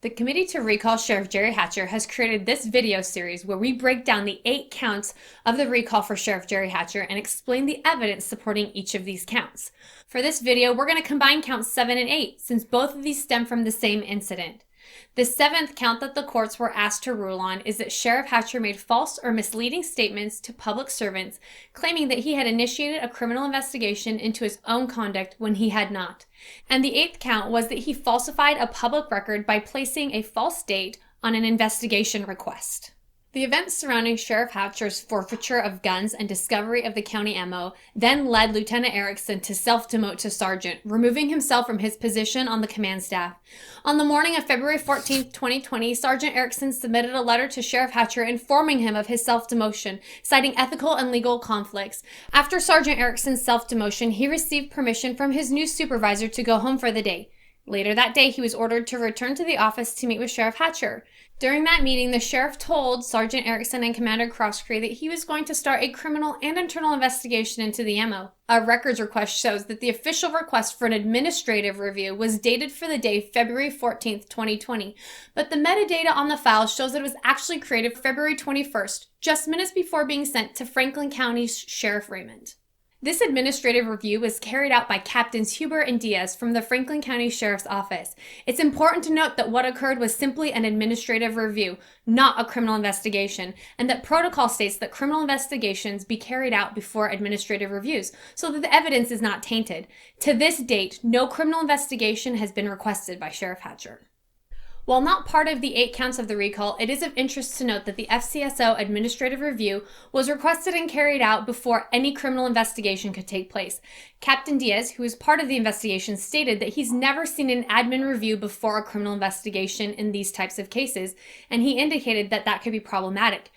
The Committee to Recall Sheriff Jerry Hatcher has created this video series where we break down the 8 counts of the recall for Sheriff Jerry Hatcher and explain the evidence supporting each of these counts. For this video, we're going to combine counts 7 and 8 since both of these stem from the same incident. The 7th count that the courts were asked to rule on is that Sheriff Hatcher made false or misleading statements to public servants claiming that he had initiated a criminal investigation into his own conduct when he had not. And the 8th count was that he falsified a public record by placing a false date on an investigation request. The events surrounding Sheriff Hatcher's forfeiture of guns and discovery of the county ammo then led Lieutenant Erickson to self-demote to sergeant, removing himself from his position on the command staff. On the morning of February 14, 2020, Sergeant Erickson submitted a letter to Sheriff Hatcher informing him of his self-demotion, citing ethical and legal conflicts. After Sergeant Erickson's self-demotion, he received permission from his new supervisor to go home for the day. Later that day, he was ordered to return to the office to meet with Sheriff Hatcher. During that meeting, the sheriff told Sergeant Erickson and Commander Crosscree that he was going to start a criminal and internal investigation into the ammo. A records request shows that the official request for an administrative review was dated for the day February 14th, 2020, but the metadata on the file shows that it was actually created February 21st, just minutes before being sent to Franklin County's Sheriff Raymond. This administrative review was carried out by Captains Huber and Diaz from the Franklin County Sheriff's Office. It's important to note that what occurred was simply an administrative review, not a criminal investigation, and that protocol states that criminal investigations be carried out before administrative reviews, so that the evidence is not tainted. To this date, no criminal investigation has been requested by Sheriff Hatcher. While not part of the 8 counts of the recall, it is of interest to note that the FCSO administrative review was requested and carried out before any criminal investigation could take place. Captain Diaz, who was part of the investigation, stated that he's never seen an admin review before a criminal investigation in these types of cases, and he indicated that that could be problematic.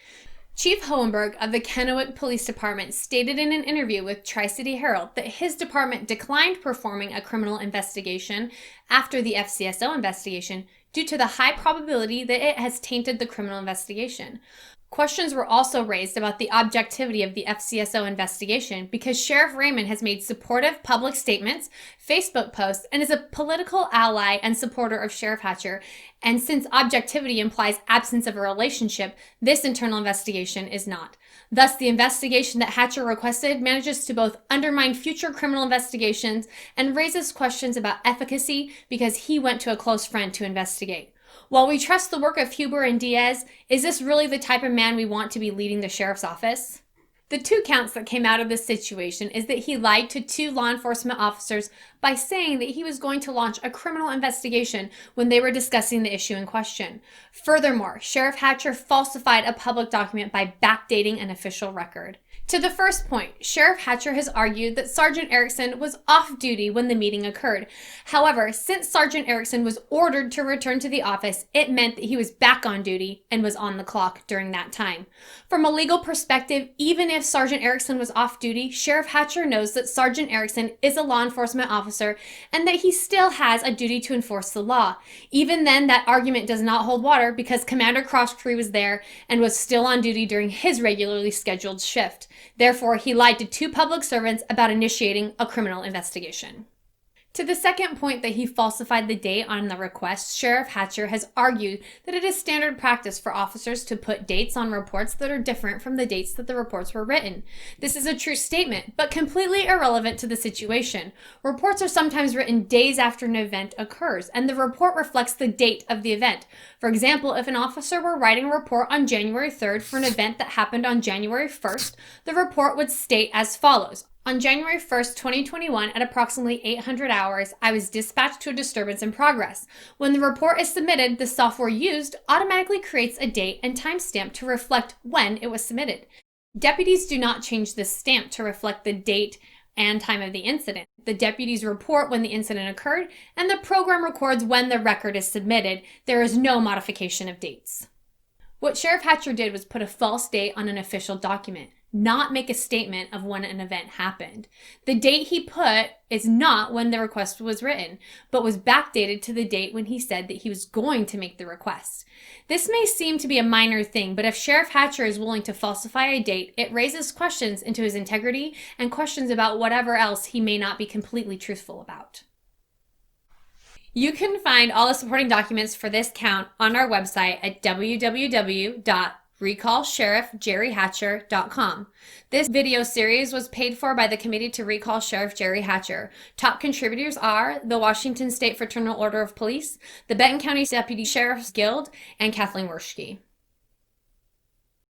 Chief Hohenberg of the Kennewick Police Department stated in an interview with Tri-City Herald that his department declined performing a criminal investigation after the FCSO investigation due to the high probability that it has tainted the criminal investigation. Questions were also raised about the objectivity of the FCSO investigation because Sheriff Raymond has made supportive public statements, Facebook posts, and is a political ally and supporter of Sheriff Hatcher. And since objectivity implies absence of a relationship, this internal investigation is not. Thus, the investigation that Hatcher requested manages to both undermine future criminal investigations and raises questions about efficacy because he went to a close friend to investigate. While we trust the work of Huber and Diaz, is this really the type of man we want to be leading the sheriff's office? The 2 counts that came out of this situation is that he lied to 2 law enforcement officers by saying that he was going to launch a criminal investigation when they were discussing the issue in question. Furthermore, Sheriff Hatcher falsified a public document by backdating an official record. To the first point, Sheriff Hatcher has argued that Sergeant Erickson was off duty when the meeting occurred. However, since Sergeant Erickson was ordered to return to the office, it meant that he was back on duty and was on the clock during that time. From a legal perspective, even if Sergeant Erickson was off duty, Sheriff Hatcher knows that Sergeant Erickson is a law enforcement officer and that he still has a duty to enforce the law. Even then, that argument does not hold water because Commander Crosscree was there and was still on duty during his regularly scheduled shift. Therefore, he lied to 2 public servants about initiating a criminal investigation. To the second point that he falsified the date on the request, Sheriff Hatcher has argued that it is standard practice for officers to put dates on reports that are different from the dates that the reports were written. This is a true statement, but completely irrelevant to the situation. Reports are sometimes written days after an event occurs, and the report reflects the date of the event. For example, if an officer were writing a report on January 3rd for an event that happened on January 1st, the report would state as follows. On January 1st, 2021, at approximately 800 hours, I was dispatched to a disturbance in progress. When the report is submitted, the software used automatically creates a date and timestamp to reflect when it was submitted. Deputies do not change this stamp to reflect the date and time of the incident. The deputies report when the incident occurred, and the program records when the record is submitted. There is no modification of dates. What Sheriff Hatcher did was put a false date on an official document, not make a statement of when an event happened. The date he put is not when the request was written, but was backdated to the date when he said that he was going to make the request. This may seem to be a minor thing, but if Sheriff Hatcher is willing to falsify a date, it raises questions into his integrity and questions about whatever else he may not be completely truthful about. You can find all the supporting documents for this count on our website at www.recallsheriffjerryhatcher.com. This video series was paid for by the Committee to Recall Sheriff Jerry Hatcher. Top contributors are the Washington State Fraternal Order of Police, the Benton County Deputy Sheriff's Guild, and Kathleen Werschke.